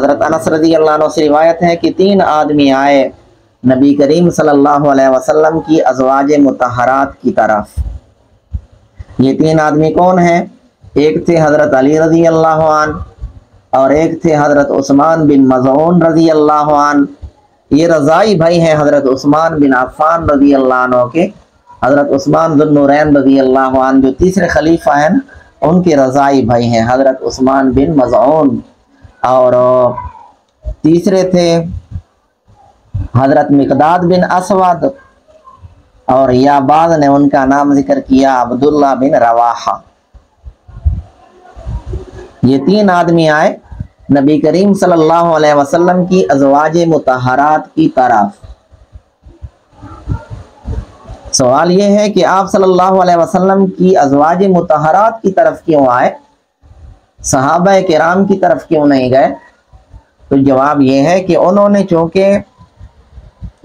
حضرت انس رضی اللہ عنہ سے روایت ہے کہ 3 آدمی آئے نبی کریم صلی اللہ علیہ وسلم کی ازواج مطہرات کی طرف۔ یہ 3 آدمی کون ہیں؟ ایک تھے حضرت علی رضی اللہ عنہ، اور ایک تھے حضرت عثمان بن مظعون رضی اللہ عنہ۔ یہ رضائی بھائی ہیں حضرت عثمان بن عفان رضی اللہ عنہ کے۔ حضرت عثمان ذو النورین رضی اللہ عنہ جو تیسرے خلیفہ ہیں ان کے رضائی بھائی ہیں حضرت عثمان بن مظعون، اور تیسرے تھے حضرت مقداد بن اسود، اور یا بعض نے ان کا نام ذکر کیا عبداللہ بن رواحہ۔ یہ 3 آدمی آئے نبی کریم صلی اللہ علیہ وسلم کی ازواج مطہرات کی طرف۔ سوال یہ ہے کہ آپ صلی اللہ علیہ وسلم کی ازواج مطہرات کی طرف کیوں آئے، صحابہ کرام کی طرف کیوں نہیں گئے؟ تو جواب یہ ہے کہ انہوں نے چونکہ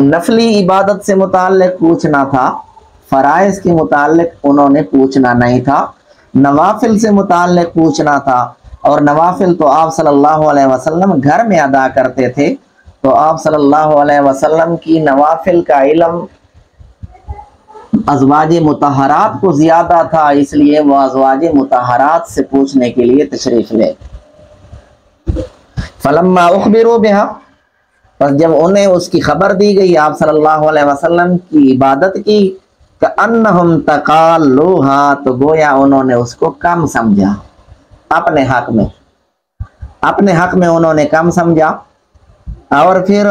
نفلی عبادت سے متعلق پوچھنا تھا، فرائض کے متعلق انہوں نے پوچھنا نہیں تھا، نوافل سے متعلق پوچھنا تھا، اور نوافل تو آپ صلی اللہ علیہ وسلم گھر میں ادا کرتے تھے، تو آپ صلی اللہ علیہ وسلم کی نوافل کا علم ازواج مطہرات کو زیادہ تھا، اس لیے وہ ازواج مطہرات سے پوچھنے کے لیے تشریف لے۔ فلما اخبروا بها، پس جب انہیں اس کی خبر دی گئی آپ صلی اللہ علیہ وسلم کی عبادت کی، کأنہم تقالوها، تو گویا انہوں نے اس کو کم سمجھا، اپنے حق میں انہوں نے کم سمجھا، اور پھر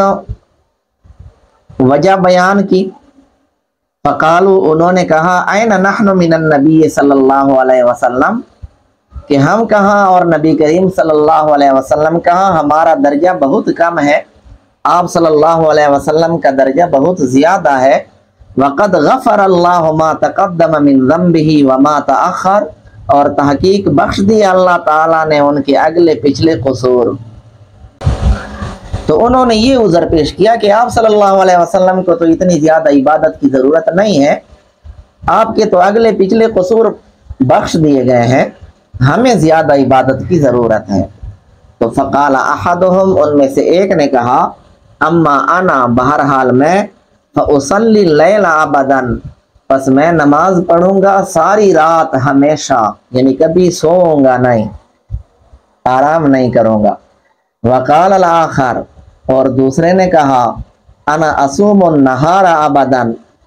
وجہ بیان کی۔ فقالوا، انہوں نے کہا، این نحن من النبی صلی اللہ علیہ وسلم، کہ ہم کہاں اور نبی کریم صلی اللہ علیہ وسلم کہاں، ہمارا درجہ بہت کم ہے، آپ صلی اللہ علیہ وسلم کا درجہ بہت زیادہ ہے۔ وقد غفر اللہ ما تقدم من ذنبہ وما تأخر، اور تحقیق بخش دیا اللہ تعالیٰ نے ان کے اگلے پچھلے قصور۔ تو انہوں نے یہ عذر پیش کیا کہ آپ صلی اللہ علیہ وسلم کو تو اتنی زیادہ عبادت کی ضرورت نہیں ہے، آپ کے تو اگلے پچھلے قصور بخش دیے گئے ہیں، ہمیں زیادہ عبادت کی ضرورت ہے۔ تو فقال احدہم، ان میں سے ایک نے کہا، اما انا، بہرحال میں، فاصلی اللیل ابدا، پس میں نماز پڑھوں گا ساری رات ہمیشہ، یعنی کبھی سوؤں گا نہیں، آرام نہیں کروں گا۔ وقال الاخر، اور دوسرے نے کہا، انا اصوم النہار ابدا،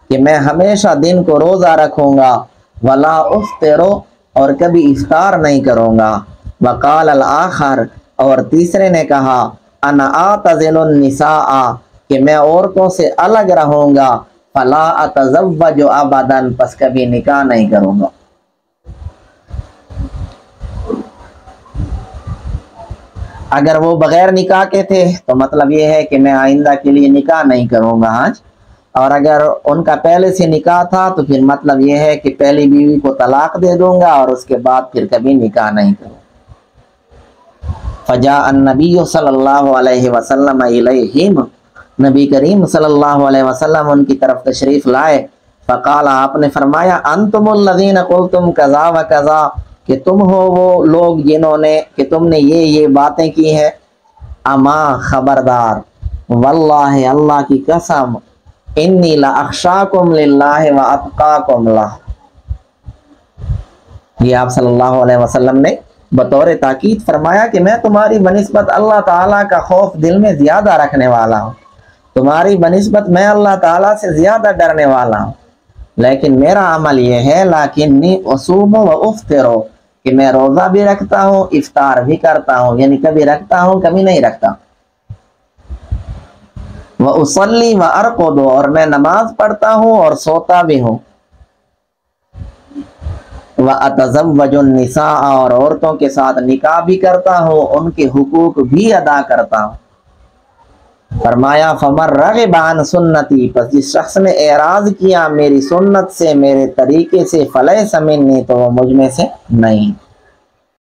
کہ میں ہمیشہ دن کو روزہ رکھوں گا، ولا افطر، اور کبھی افطار نہیں کروں گا۔ وقال الاخر، اور تیسرے نے کہا، انا اعتزل النساء، کہ میں عورتوں سے الگ رہوں گا، فلا اتزوج ابدا، پس کبھی نکاح نہیں کروں گا۔ اگر وہ بغیر نکاح کے تھے تو مطلب یہ ہے کہ میں آئندہ کے لیے نکاح نہیں کروں گا، اور اگر ان کا پہلے سے نکاح تھا تو پھر مطلب یہ ہے کہ پہلی بیوی کو طلاق دے دوں گا اور اس کے بعد پھر کبھی نکاح نہیں کروں گا۔ فجاء النبی صلی اللہ علیہ وسلم الیہم، نبی کریم صلی اللہ علیہ وسلم ان کی طرف تشریف لائے۔ فقال، آپ نے فرمایا، انتم الذین قلتم کذا و کذا، کہ تم ہو وہ لوگ جنہوں نے، کہ تم نے یہ باتیں کی ہیں۔ اما، خبردار، واللہ، اللہ کی قسم، انی لاخشاکم للہ واتقاکم لہ، یہ آپ صلی اللہ علیہ وسلم نے بطور تاکید فرمایا کہ میں تمہاری بنسبت اللہ تعالیٰ کا خوف دل میں زیادہ رکھنے والا ہوں، تمہاری بنسبت میں اللہ تعالیٰ سے زیادہ ڈرنے والا ہوں، لیکن میرا عمل یہ ہے، لیکنی اصوم و افطر، کہ میں روزہ بھی رکھتا ہوں، افطار بھی کرتا ہوں، یعنی کبھی رکھتا ہوں کبھی نہیں رکھتا۔ وَأُصَلِّي وَأَرْقُدُ، اور میں نماز پڑھتا ہوں اور سوتا بھی ہوں۔ وَأَتَزَوَّجُ النِّسَاءَ، اور عورتوں کے ساتھ نکاح بھی کرتا ہوں، ان کے حقوق بھی ادا کرتا ہوں۔ فرمایا، فَمَن رَغِبَ عَن سُنَّتِي، پس جس شخص نے اعراض کیا میری سنت سے، میرے طریقے سے، فَلَيْسَ مِنِّي، تو وہ مجھ میں سے نہیں۔